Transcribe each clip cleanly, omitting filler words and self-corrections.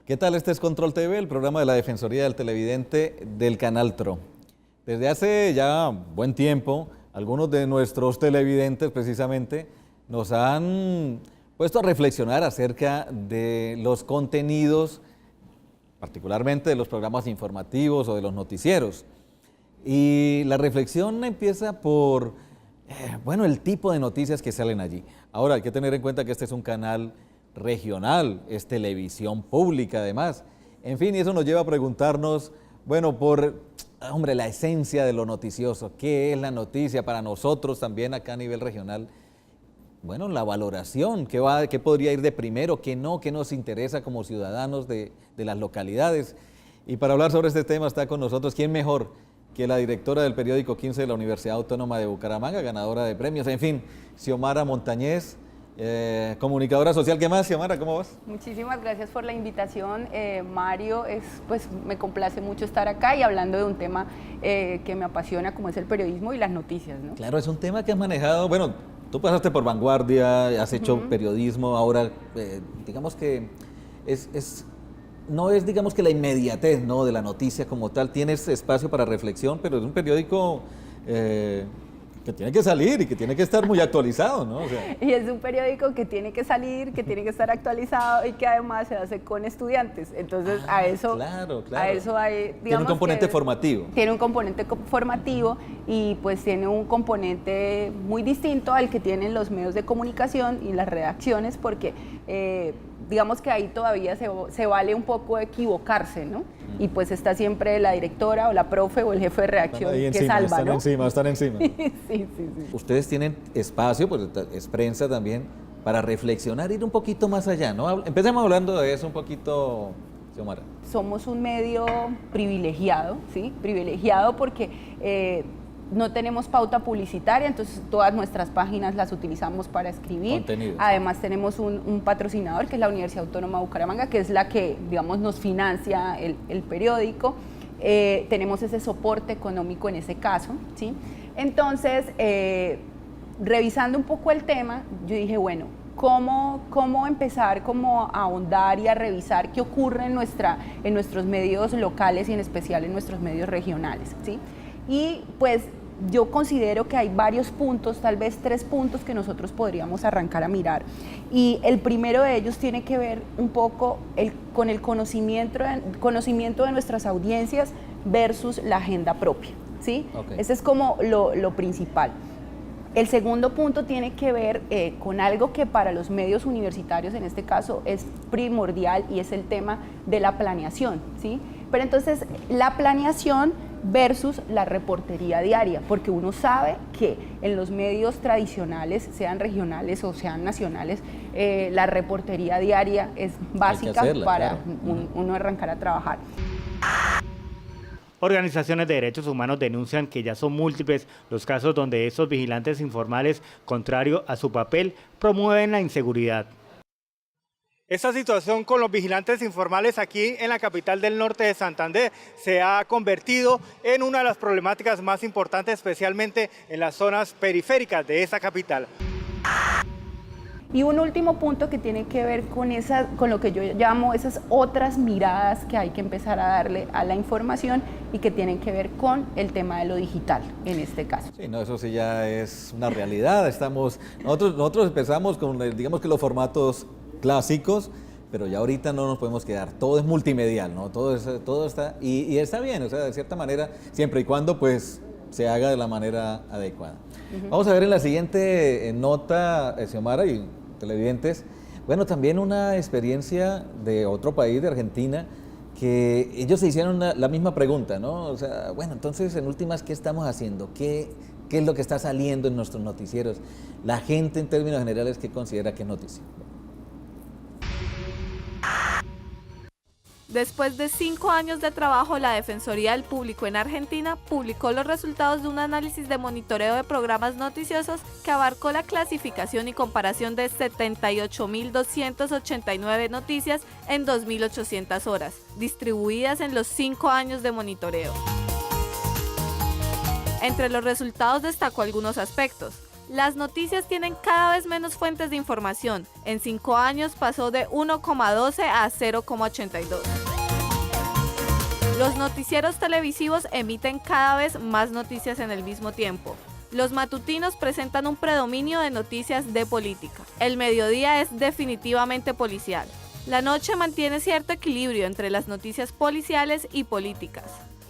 ¿Qué tal? Este es Control TV, el programa de la Defensoría del Televidente del Canal TRO. Desde hace ya buen tiempo, algunos de nuestros televidentes precisamente nos han puesto a reflexionar acerca de los contenidos, particularmente de los programas informativos o de los noticieros. Y la reflexión empieza por, el tipo de noticias que salen allí. Ahora, hay que tener en cuenta que este es un canal regional, es televisión pública además. En fin, y eso nos lleva a preguntarnos, la esencia de lo noticioso, ¿qué es la noticia para nosotros también acá a nivel regional? Bueno, la valoración, qué podría ir de primero, qué nos interesa como ciudadanos de las localidades. Y para hablar sobre este tema está con nosotros, ¿quién mejor que la directora del periódico 15 de la Universidad Autónoma de Bucaramanga, ganadora de premios? En fin, Xiomara Montañez, comunicadora social. ¿Qué más, Xiomara? ¿Cómo vas? Muchísimas gracias por la invitación, Mario. Me complace mucho estar acá y hablando de un tema que me apasiona, como es el periodismo y las noticias, ¿no? Claro, es un tema que has manejado, tú pasaste por Vanguardia, has hecho periodismo, ahora digamos que no es digamos que la inmediatez, ¿no?, de la noticia como tal, tienes espacio para reflexión, pero es un periódico que tiene que salir y que tiene que estar muy actualizado, ¿no? Y es un periódico que tiene que salir, que tiene que estar actualizado y que además se hace con estudiantes. Entonces, a eso hay, digamos, tiene un componente formativo. Tiene un componente formativo y pues tiene un componente muy distinto al que tienen los medios de comunicación y las redacciones, porque digamos que ahí todavía se vale un poco equivocarse, ¿no? Y pues está siempre la directora o la profe o el jefe de redacción que salva, ¿no? Están encima. Sí. Ustedes tienen espacio, pues es prensa también, para reflexionar, ir un poquito más allá, ¿no? Empecemos hablando de eso un poquito, Xiomara. Somos un medio privilegiado, ¿sí? Privilegiado porque no tenemos pauta publicitaria, entonces todas nuestras páginas las utilizamos para escribir. Contenidos. Además tenemos un patrocinador que es la Universidad Autónoma de Bucaramanga, que es la que, digamos, nos financia el periódico. Tenemos ese soporte económico en ese caso, ¿sí? Entonces, revisando un poco el tema, yo dije, bueno, ¿cómo empezar a ahondar y a revisar qué ocurre en nuestros medios locales y en especial en nuestros medios regionales, ¿sí? Y pues yo considero que hay varios puntos, tal vez 3 puntos que nosotros podríamos arrancar a mirar. Y el primero de ellos tiene que ver un poco con el conocimiento de nuestras audiencias versus la agenda propia, ¿sí? Okay. Ese es como lo principal. El segundo punto tiene que ver con algo que para los medios universitarios en este caso es primordial y es el tema de la planeación, ¿sí? Pero entonces la planeación versus la reportería diaria, porque uno sabe que en los medios tradicionales, sean regionales o sean nacionales, la reportería diaria es básica para uno arrancar a trabajar. Organizaciones de derechos humanos denuncian que ya son múltiples los casos donde estos vigilantes informales, contrario a su papel, promueven la inseguridad. Esta situación con los vigilantes informales aquí en la capital del norte de Santander se ha convertido en una de las problemáticas más importantes, especialmente en las zonas periféricas de esa capital. Y un último punto que tiene que ver con lo que yo llamo esas otras miradas que hay que empezar a darle a la información y que tienen que ver con el tema de lo digital, en este caso. Sí, no, eso sí ya es una realidad. Nosotros empezamos con, digamos que los formatos clásicos, pero ya ahorita no nos podemos quedar, todo es multimedial, ¿no? Todo está, y está bien, o sea, de cierta manera, siempre y cuando pues se haga de la manera adecuada. Vamos a ver en la siguiente nota, Xiomara y televidentes, también una experiencia de otro país, de Argentina, que ellos se hicieron la misma pregunta, ¿no? O sea, entonces en últimas, ¿qué estamos haciendo? ¿Qué es lo que está saliendo en nuestros noticieros? La gente en términos generales, ¿qué considera que es noticia? Después de 5 años de trabajo, la Defensoría del Público en Argentina publicó los resultados de un análisis de monitoreo de programas noticiosos que abarcó la clasificación y comparación de 78.289 noticias en 2.800 horas, distribuidas en los 5 años de monitoreo. Entre los resultados destacó algunos aspectos: Las noticias tienen cada vez menos fuentes de información. En 5 años pasó de 1,12 a 0,82. Los noticieros televisivos emiten cada vez más noticias en el mismo tiempo. Los matutinos presentan un predominio de noticias de política. El mediodía es definitivamente policial. La noche mantiene cierto equilibrio entre las noticias policiales y políticas.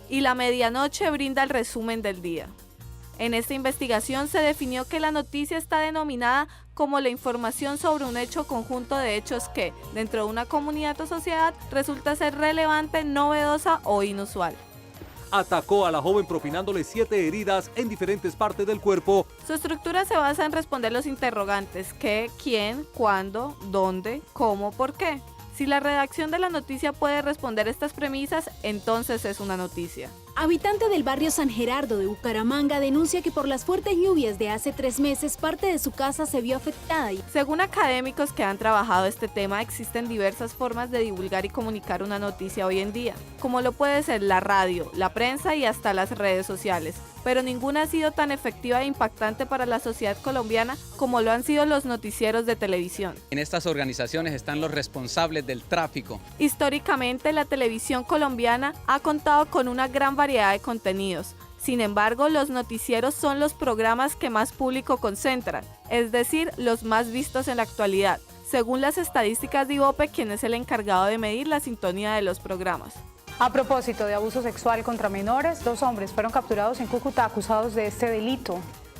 Y la medianoche brinda el resumen del día. En esta investigación se definió que la noticia está denominada como la información sobre un hecho conjunto de hechos que, dentro de una comunidad o sociedad, resulta ser relevante, novedosa o inusual. Atacó a la joven propinándole 7 heridas en diferentes partes del cuerpo. Su estructura se basa en responder los interrogantes ¿qué?, ¿quién?, ¿cuándo?, ¿dónde?, ¿cómo?, ¿por qué? Si la redacción de la noticia puede responder estas premisas, entonces es una noticia. Habitante del barrio San Gerardo de Bucaramanga denuncia que por las fuertes lluvias de hace 3 meses parte de su casa se vio afectada. Según académicos que han trabajado este tema, existen diversas formas de divulgar y comunicar una noticia hoy en día, como lo puede ser la radio, la prensa y hasta las redes sociales, pero ninguna ha sido tan efectiva e impactante para la sociedad colombiana como lo han sido los noticieros de televisión. En estas organizaciones están los responsables del tráfico. Históricamente, la televisión colombiana ha contado con una gran variedad de contenidos. Sin embargo, los noticieros son los programas que más público concentran, es decir, los más vistos en la actualidad, según las estadísticas de Ibope, quien es el encargado de medir la sintonía de los programas. A propósito de abuso sexual contra menores, 2 hombres fueron capturados en Cúcuta acusados de este delito.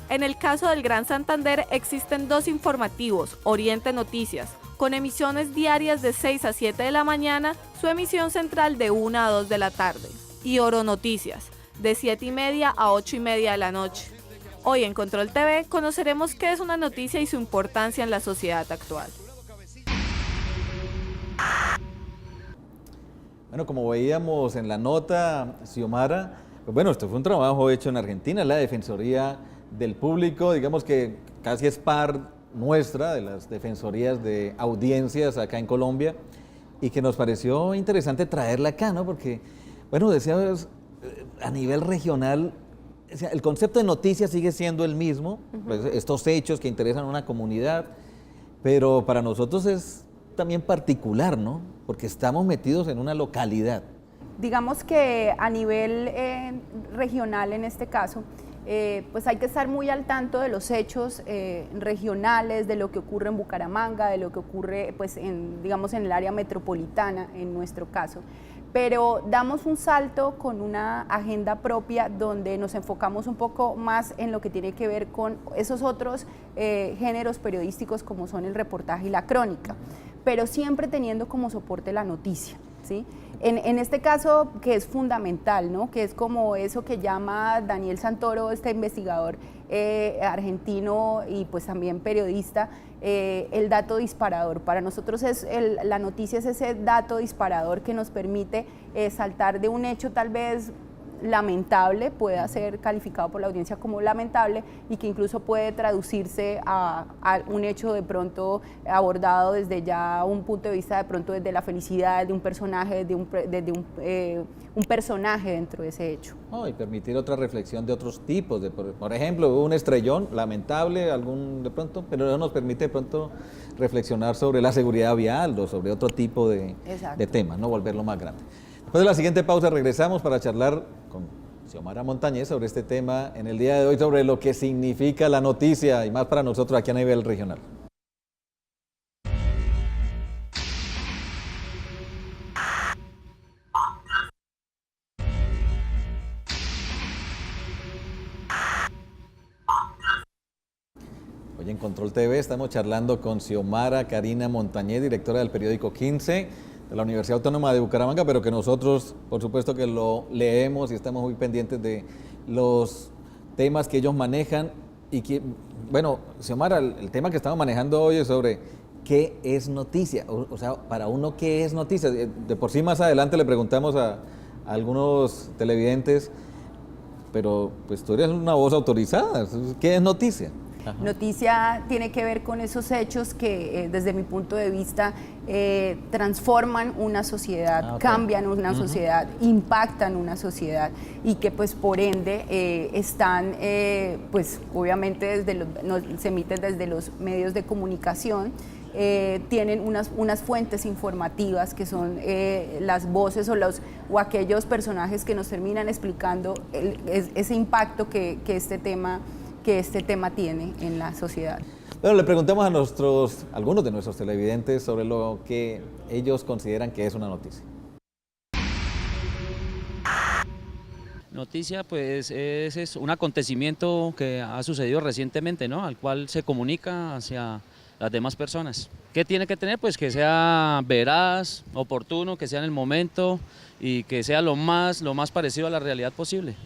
En el caso del Gran Santander existen 2 informativos, Oriente Noticias, con emisiones diarias de 6 a 7 de la mañana, su emisión central de 1 a 2 de la tarde, y Oro Noticias, de 7:30 a 8:30 de la noche. Hoy en Control TV conoceremos qué es una noticia y su importancia en la sociedad actual. Bueno, como veíamos en la nota, Xiomara, pues bueno, esto fue un trabajo hecho en Argentina, la Defensoría del Público, digamos que casi es par nuestra de las defensorías de audiencias acá en Colombia, y que nos pareció interesante traerla acá, ¿no? Porque, bueno, decíamos, a nivel regional, o sea, el concepto de noticia sigue siendo el mismo, pues, estos hechos que interesan a una comunidad, pero para nosotros es también particular, ¿no? Porque estamos metidos en una localidad. Digamos que a nivel regional en este caso, pues hay que estar muy al tanto de los hechos regionales, de lo que ocurre en Bucaramanga, de lo que ocurre pues digamos en el área metropolitana en nuestro caso. Pero damos un salto con una agenda propia donde nos enfocamos un poco más en lo que tiene que ver con esos otros géneros periodísticos como son el reportaje y la crónica, pero siempre teniendo como soporte la noticia, ¿sí? En este caso, que es fundamental, ¿no? Que es como eso que llama Daniel Santoro, este investigador argentino y pues también periodista, el dato disparador. Para nosotros la noticia es ese dato disparador que nos permite saltar de un hecho tal vez lamentable, pueda ser calificado por la audiencia como lamentable y que incluso puede traducirse a un hecho de pronto abordado desde ya un punto de vista de pronto desde la felicidad de un personaje, desde un personaje dentro de ese hecho. Oh, y permitir otra reflexión de otros tipos, por ejemplo, un estrellón lamentable, de pronto, pero no nos permite de pronto reflexionar sobre la seguridad vial o sobre otro tipo de temas, no volverlo más grande. Después de la siguiente pausa regresamos para charlar con Xiomara Montañez sobre este tema en el día de hoy, sobre lo que significa la noticia y más para nosotros aquí a nivel regional. Hoy en Control TV estamos charlando con Xiomara Karina Montañez, directora del periódico 15 de la Universidad Autónoma de Bucaramanga, pero que nosotros, por supuesto, que lo leemos y estamos muy pendientes de los temas que ellos manejan. Y que, bueno, Xiomara, el tema que estamos manejando hoy es sobre qué es noticia, o sea, para uno, ¿qué es noticia? De por sí, más adelante le preguntamos a algunos televidentes, pero pues tú eres una voz autorizada, ¿qué es noticia? Noticia tiene que ver con esos hechos que desde mi punto de vista transforman una sociedad, cambian una sociedad, impactan una sociedad y que pues por ende están pues obviamente se emiten desde los medios de comunicación. Tienen unas fuentes informativas que son las voces o aquellos personajes que nos terminan explicando ese impacto que este tema tiene en la sociedad. Bueno, le preguntamos a algunos de nuestros televidentes sobre lo que ellos consideran que es una noticia. Noticia, pues es un acontecimiento que ha sucedido recientemente, ¿no? Al cual se comunica hacia las demás personas. ¿Qué tiene que tener? Pues que sea veraz, oportuno, que sea en el momento y que sea lo más parecido a la realidad posible.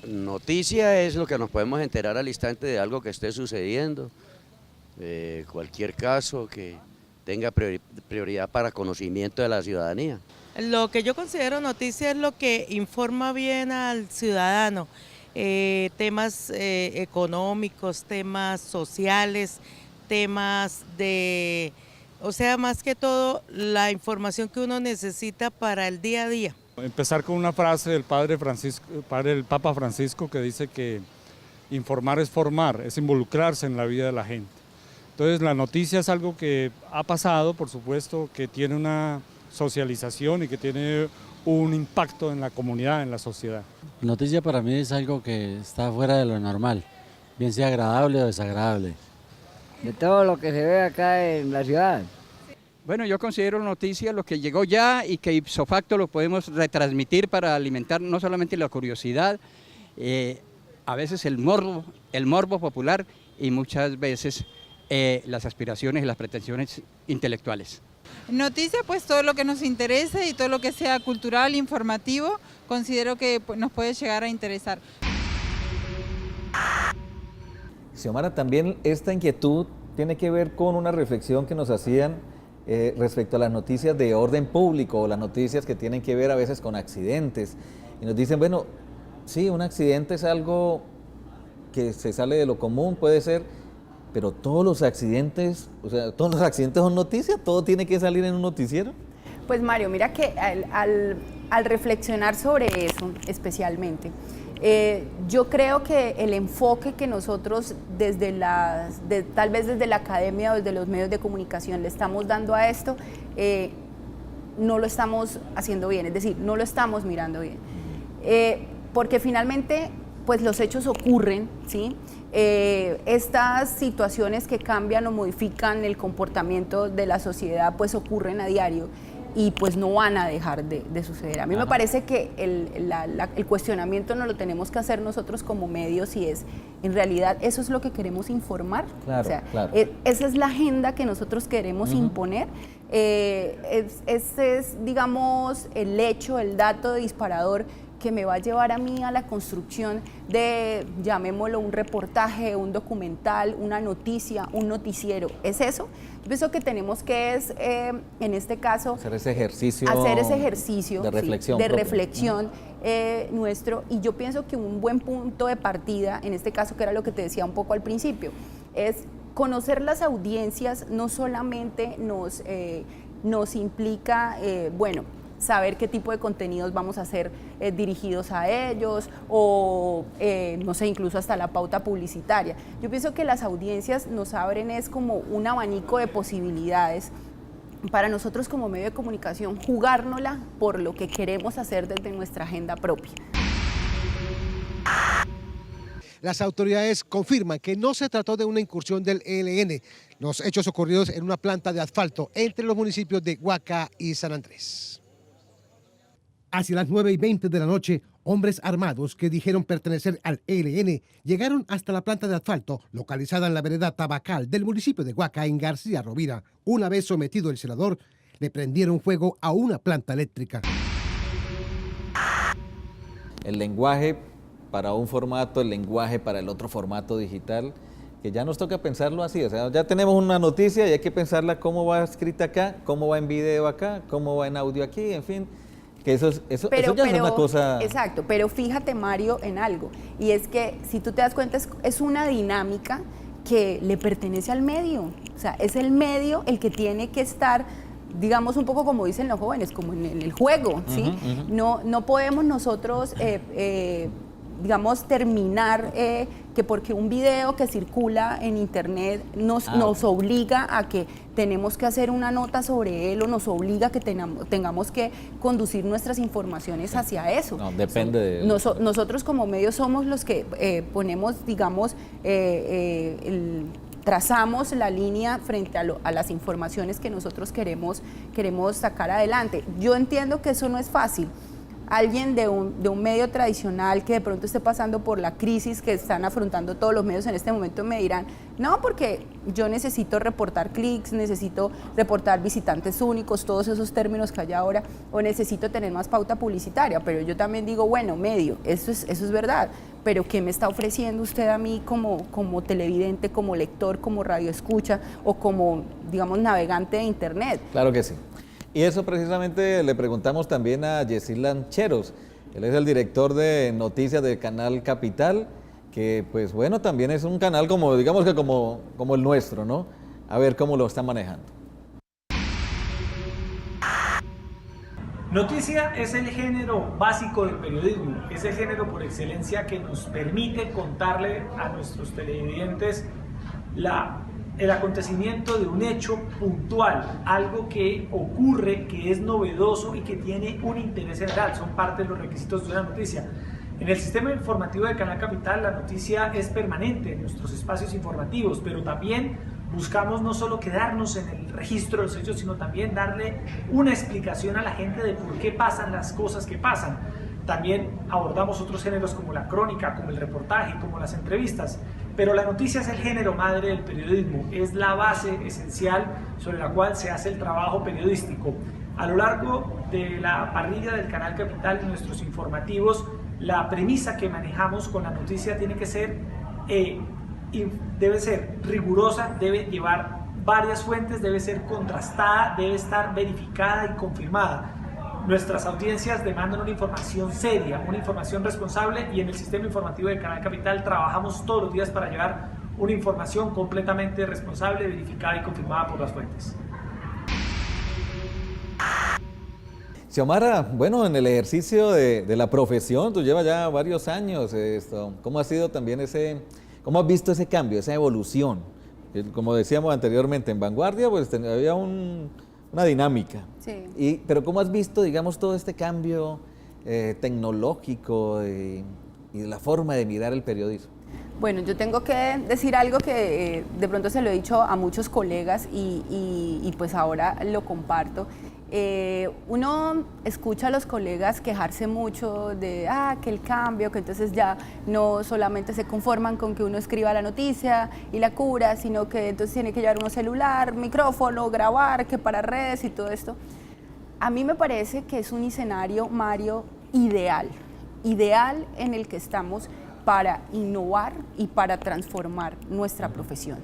Noticia es lo que nos podemos enterar al instante de algo que esté sucediendo, cualquier caso que tenga prioridad para conocimiento de la ciudadanía. Lo que yo considero noticia es lo que informa bien al ciudadano, temas económicos, temas sociales, temas o sea, más que todo la información que uno necesita para el día a día. Empezar con una frase del el Papa Francisco, que dice que informar es formar, es involucrarse en la vida de la gente. Entonces la noticia es algo que ha pasado, por supuesto, que tiene una socialización y que tiene un impacto en la comunidad, en la sociedad. Noticia para mí es algo que está fuera de lo normal, bien sea agradable o desagradable. De todo lo que se ve acá en la ciudad. Bueno, yo considero noticia lo que llegó ya y que ipso facto lo podemos retransmitir para alimentar no solamente la curiosidad, a veces el morbo popular y muchas veces las aspiraciones y las pretensiones intelectuales. Noticia, pues todo lo que nos interese y todo lo que sea cultural, informativo, considero que nos puede llegar a interesar. Xiomara, también esta inquietud tiene que ver con una reflexión que nos hacían respecto a las noticias de orden público o las noticias que tienen que ver a veces con accidentes. Y nos dicen, bueno, sí, un accidente es algo que se sale de lo común, puede ser, pero todos los accidentes, o sea, todos los accidentes son noticias, todo tiene que salir en un noticiero. Pues Mario, mira que al reflexionar sobre eso especialmente, yo creo que el enfoque que nosotros tal vez desde la academia o desde los medios de comunicación le estamos dando a esto, no lo estamos haciendo bien, es decir, no lo estamos mirando bien. Porque finalmente, pues los hechos ocurren, ¿sí? Estas situaciones que cambian o modifican el comportamiento de la sociedad, pues ocurren a diario y pues no van a dejar de suceder. A mí me parece que el cuestionamiento no lo tenemos que hacer nosotros como medios y es, en realidad, eso es lo que queremos informar. Claro, o sea, claro. Esa es la agenda que nosotros queremos imponer. Ese es, digamos, el hecho, el dato disparador que me va a llevar a mí a la construcción de, llamémoslo, un reportaje, un documental, una noticia, un noticiero. ¿Es eso? Yo pienso que tenemos que en este caso, hacer ese ejercicio de reflexión, sí, de reflexión nuestro, y yo pienso que un buen punto de partida, en este caso, que era lo que te decía un poco al principio, es conocer las audiencias. No solamente nos implica, bueno, saber qué tipo de contenidos vamos a hacer dirigidos a ellos o, no sé, incluso hasta la pauta publicitaria. Yo pienso que las audiencias nos abren es como un abanico de posibilidades para nosotros como medio de comunicación, jugárnosla por lo que queremos hacer desde nuestra agenda propia. Las autoridades confirman que no se trató de una incursión del ELN, los hechos ocurridos en una planta de asfalto entre los municipios de Guaca y San Andrés. Hacia las 9:20 de la noche, hombres armados que dijeron pertenecer al ELN llegaron hasta la planta de asfalto localizada en la vereda Tabacal del municipio de Guaca, en García Rovira. Una vez sometido el celador, le prendieron fuego a una planta eléctrica. El lenguaje para un formato, el lenguaje para el otro formato digital, que ya nos toca pensarlo así, o sea, ya tenemos una noticia y hay que pensarla cómo va escrita acá, cómo va en video acá, cómo va en audio aquí, en fin. Que eso ya es una cosa... Exacto, pero fíjate, Mario, en algo, y es que si tú te das cuenta es una dinámica que le pertenece al medio, o sea, es el medio el que tiene que estar, digamos, un poco como dicen los jóvenes, como en el juego, ¿sí? No podemos nosotros, digamos, terminar que porque un video que circula en internet nos obliga a que tenemos que hacer una nota sobre él o nos obliga a que tengamos que conducir nuestras informaciones hacia eso. No, depende de... Nosotros como medios somos los que ponemos, digamos, trazamos la línea frente a las informaciones que nosotros queremos sacar adelante. Yo entiendo que eso no es fácil. Alguien de un medio tradicional que de pronto esté pasando por la crisis que están afrontando todos los medios en este momento me dirán, no, porque yo necesito reportar clics, necesito reportar visitantes únicos, todos esos términos que hay ahora, o necesito tener más pauta publicitaria, pero yo también digo, bueno, medio, eso es verdad, pero ¿qué me está ofreciendo usted a mí como televidente, como lector, como radioescucha o como, digamos, navegante de internet? Claro que sí. Y eso precisamente le preguntamos también a Yesid Lancheros. Él es el director de noticias del canal Capital, que pues bueno, también es un canal como, digamos que como el nuestro, ¿no? A ver cómo lo está manejando. Noticia es el género básico del periodismo, es el género por excelencia que nos permite contarle a nuestros televidentes el acontecimiento de un hecho puntual, algo que ocurre, que es novedoso y que tiene un interés general, son parte de los requisitos de una noticia. En el sistema informativo de Canal Capital la noticia es permanente en nuestros espacios informativos, pero también buscamos no solo quedarnos en el registro de los hechos, sino también darle una explicación a la gente de por qué pasan las cosas que pasan. También abordamos otros géneros como la crónica, como el reportaje, como las entrevistas. Pero la noticia es el género madre del periodismo, es la base esencial sobre la cual se hace el trabajo periodístico. A lo largo de la parrilla del Canal Capital y nuestros informativos, la premisa que manejamos con la noticia tiene que ser, debe ser rigurosa, debe llevar varias fuentes, debe ser contrastada, debe estar verificada y confirmada. Nuestras audiencias demandan una información seria, una información responsable, y en el sistema informativo de Canal Capital trabajamos todos los días para llevar una información completamente responsable, verificada y confirmada por las fuentes. Xiomara, bueno, en el ejercicio de la profesión, tú llevas ya varios años esto. ¿Cómo ha sido también cómo has visto ese cambio, esa evolución? Como decíamos anteriormente, en Vanguardia pues había una dinámica. Sí. Pero ¿cómo has visto, digamos, todo este cambio tecnológico y de la forma de mirar el periodismo? Bueno, yo tengo que decir algo que de pronto se lo he dicho a muchos colegas y pues ahora lo comparto. Uno escucha a los colegas quejarse mucho de que el cambio, que entonces ya no solamente se conforman con que uno escriba la noticia y la cubra, sino que entonces tiene que llevar uno celular, micrófono, grabar, que para redes y todo esto. A mí me parece que es un escenario, Mario, ideal en el que estamos para innovar y para transformar nuestra profesión.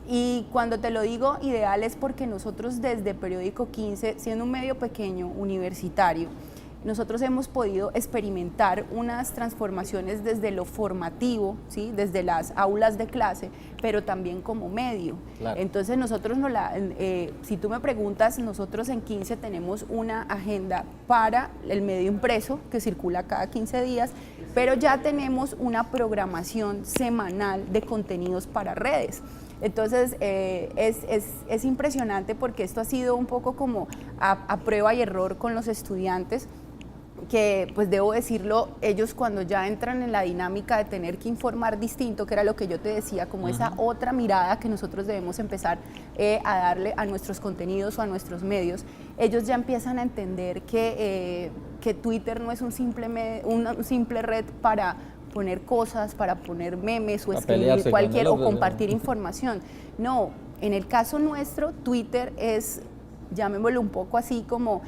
Y cuando te lo digo ideal es porque nosotros desde Periódico 15, siendo un medio pequeño, universitario, nosotros hemos podido experimentar unas transformaciones desde lo formativo, ¿sí? Desde las aulas de clase, pero también como medio. Claro. Entonces nosotros, si tú me preguntas, nosotros en 15 tenemos una agenda para el medio impreso que circula cada 15 días, pero ya tenemos una programación semanal de contenidos para redes. Entonces es impresionante porque esto ha sido un poco como a prueba y error con los estudiantes, que pues debo decirlo, ellos cuando ya entran en la dinámica de tener que informar distinto, que era lo que yo te decía, como esa otra mirada que nosotros debemos empezar a darle a nuestros contenidos o a nuestros medios, ellos ya empiezan a entender que Twitter no es una simple red para poner cosas, para poner memes o escribir cualquier o compartir información. No, en el caso nuestro, Twitter es, llamémoslo un poco así, como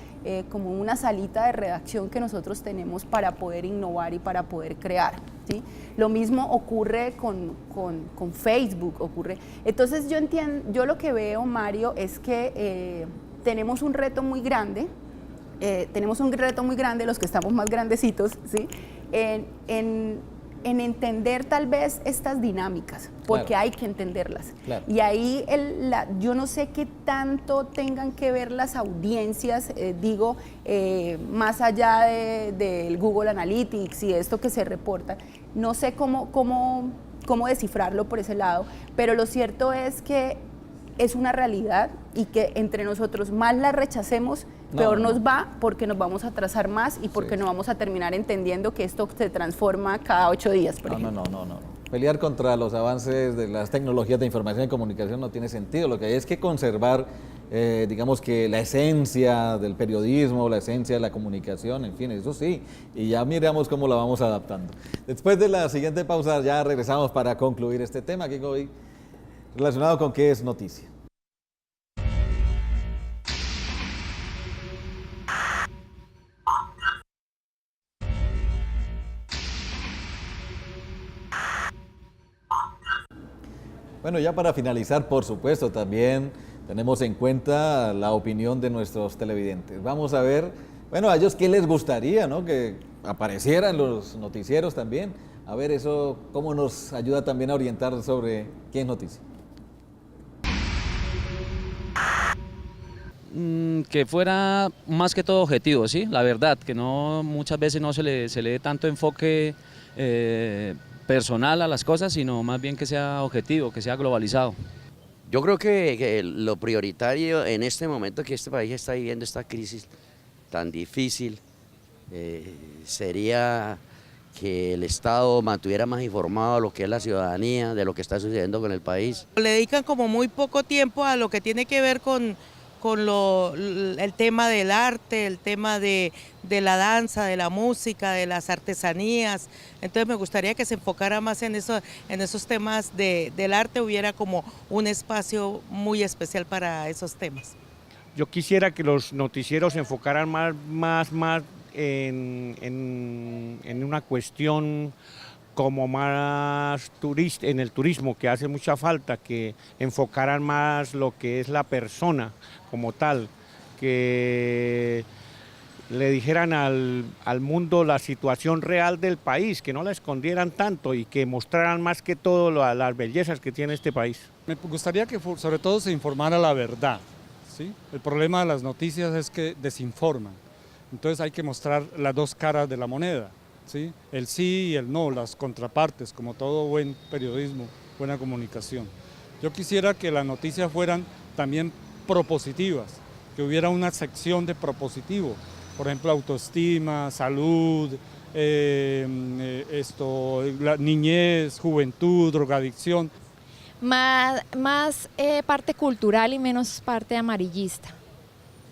una salita de redacción que nosotros tenemos para poder innovar y para poder crear, ¿sí? Lo mismo ocurre con Facebook, Entonces yo lo que veo, Mario, es que tenemos un reto muy grande tenemos un reto muy grande, los que estamos más grandecitos, ¿sí? En entender tal vez estas dinámicas, porque Claro. hay que entenderlas. Claro. Y ahí yo no sé qué tanto tengan que ver las audiencias, más allá del Google Analytics y esto que se reporta, no sé cómo descifrarlo por ese lado, pero lo cierto es que es una realidad y que entre nosotros más la rechacemos, peor nos va, porque nos vamos a atrasar más y porque no vamos a terminar entendiendo que esto se transforma cada 8 días, por ejemplo. No. Pelear contra los avances de las tecnologías de información y comunicación no tiene sentido. Lo que hay es que conservar, digamos que la esencia del periodismo, la esencia de la comunicación, en fin, eso sí. Y ya miramos cómo la vamos adaptando. Después de la siguiente pausa ya regresamos para concluir este tema que hoy relacionado con qué es noticia. Bueno, ya para finalizar, por supuesto, también tenemos en cuenta la opinión de nuestros televidentes. Vamos a ver, bueno, a ellos qué les gustaría, ¿no? Que aparecieran los noticieros también. A ver, eso cómo nos ayuda también a orientar sobre qué es noticia. Que fuera más que todo objetivo, ¿sí? La verdad, que no muchas veces no se le dé tanto enfoque personal a las cosas, sino más bien que sea objetivo, que sea globalizado. Yo creo que lo prioritario en este momento que este país está viviendo esta crisis tan difícil sería que el Estado mantuviera más informado a lo que es la ciudadanía, de lo que está sucediendo con el país. Le dedican como muy poco tiempo a lo que tiene que ver con el tema del arte, el tema de la danza, de la música, de las artesanías. Entonces me gustaría que se enfocara más en esos temas del arte, hubiera como un espacio muy especial para esos temas. Yo quisiera que los noticieros se enfocaran más en una cuestión como más en el turismo, que hace mucha falta, que enfocaran más lo que es la persona como tal, que le dijeran al mundo la situación real del país, que no la escondieran tanto y que mostraran más que todo las bellezas que tiene este país. Me gustaría que sobre todo se informara la verdad, ¿sí? El problema de las noticias es que desinforman, entonces hay que mostrar las dos caras de la moneda, ¿sí? El sí y el no, las contrapartes, como todo buen periodismo, buena comunicación. Yo quisiera que las noticias fueran también propositivas, que hubiera una sección de propositivo, por ejemplo, autoestima, salud, la niñez, juventud, drogadicción. Más parte cultural y menos parte amarillista.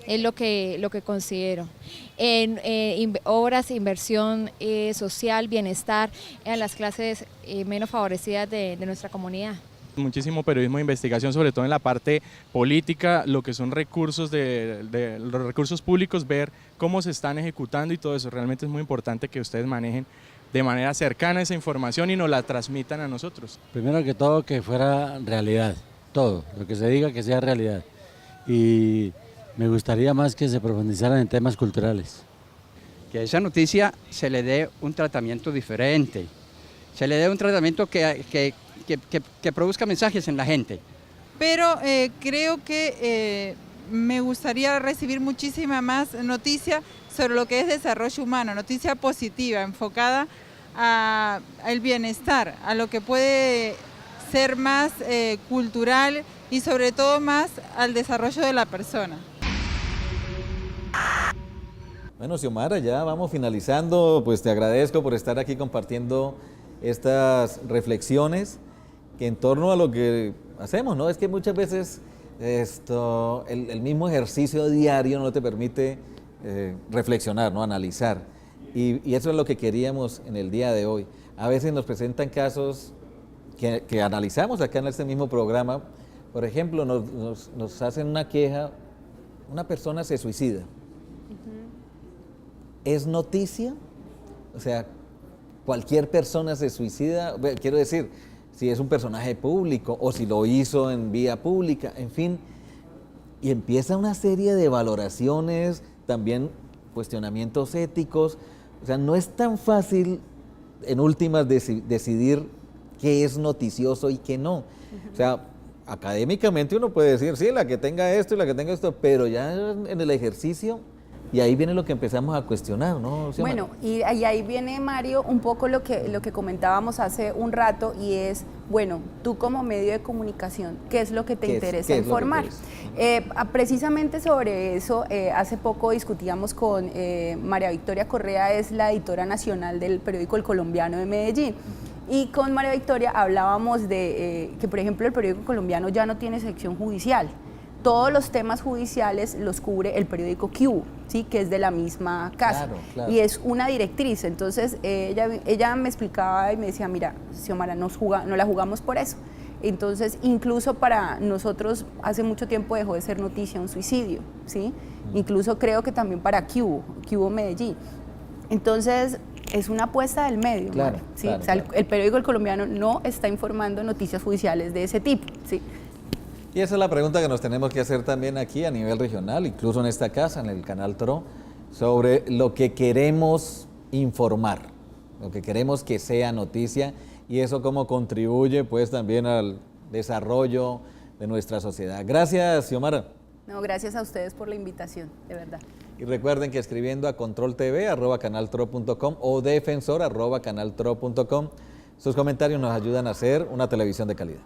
Es lo que considero. En obras, inversión social, bienestar, en las clases menos favorecidas de nuestra comunidad. Muchísimo periodismo de investigación, sobre todo en la parte política, lo que son recursos de los recursos públicos, ver cómo se están ejecutando y todo eso. Realmente es muy importante que ustedes manejen de manera cercana esa información y nos la transmitan a nosotros. Primero que todo, que fuera realidad, todo, lo que se diga que sea realidad. Y me gustaría más que se profundizaran en temas culturales. Que a esa noticia se le dé un tratamiento diferente, se le dé un tratamiento que produzca mensajes en la gente. Pero creo que me gustaría recibir muchísima más noticia sobre lo que es desarrollo humano, noticia positiva, enfocada al bienestar, a lo que puede ser más cultural y sobre todo más al desarrollo de la persona. Bueno, Xiomara, ya vamos finalizando, pues te agradezco por estar aquí compartiendo estas reflexiones que en torno a lo que hacemos, ¿no? Es que muchas veces el mismo ejercicio diario no te permite reflexionar, ¿no? Analizar. Y eso es lo que queríamos en el día de hoy. A veces nos presentan casos que analizamos acá en este mismo programa. Por ejemplo, nos hacen una queja, una persona se suicida. ¿Es noticia? O sea, cualquier persona se suicida, quiero decir, si es un personaje público o si lo hizo en vía pública, en fin, y empieza una serie de valoraciones también cuestionamientos éticos. O sea, no es tan fácil en últimas decidir qué es noticioso y qué no. O sea, académicamente uno puede decir, sí, la que tenga esto y la que tenga esto, pero ya en el ejercicio, y ahí viene lo que empezamos a cuestionar, ¿no? Bueno, y ahí viene, Mario, un poco lo que comentábamos hace un rato, y es, bueno, tú como medio de comunicación, ¿qué es lo que te interesa informar? Precisamente sobre eso, hace poco discutíamos con María Victoria Correa, es la editora nacional del periódico El Colombiano de Medellín. Y con María Victoria hablábamos de que, por ejemplo, el periódico colombiano ya no tiene sección judicial. Todos los temas judiciales los cubre el periódico Q, ¿sí? Que es de la misma casa. Claro. Y es una directriz. Entonces, ella me explicaba y me decía, mira, Xiomara, no la jugamos por eso. Entonces, incluso para nosotros, hace mucho tiempo dejó de ser noticia un suicidio, ¿sí? Incluso creo que también para Q Medellín. Entonces, es una apuesta del medio, claro, ¿sí? Claro, o sea, claro. el periódico El Colombiano no está informando noticias judiciales de ese tipo, ¿sí? Y esa es la pregunta que nos tenemos que hacer también aquí a nivel regional, incluso en esta casa, en el Canal TRO, sobre lo que queremos informar, lo que queremos que sea noticia, y eso cómo contribuye pues también al desarrollo de nuestra sociedad. Gracias, Xiomara. No, gracias a ustedes por la invitación, de verdad. Y recuerden que escribiendo a controltv@canaltro.com o defensor@canaltro.com, sus comentarios nos ayudan a hacer una televisión de calidad.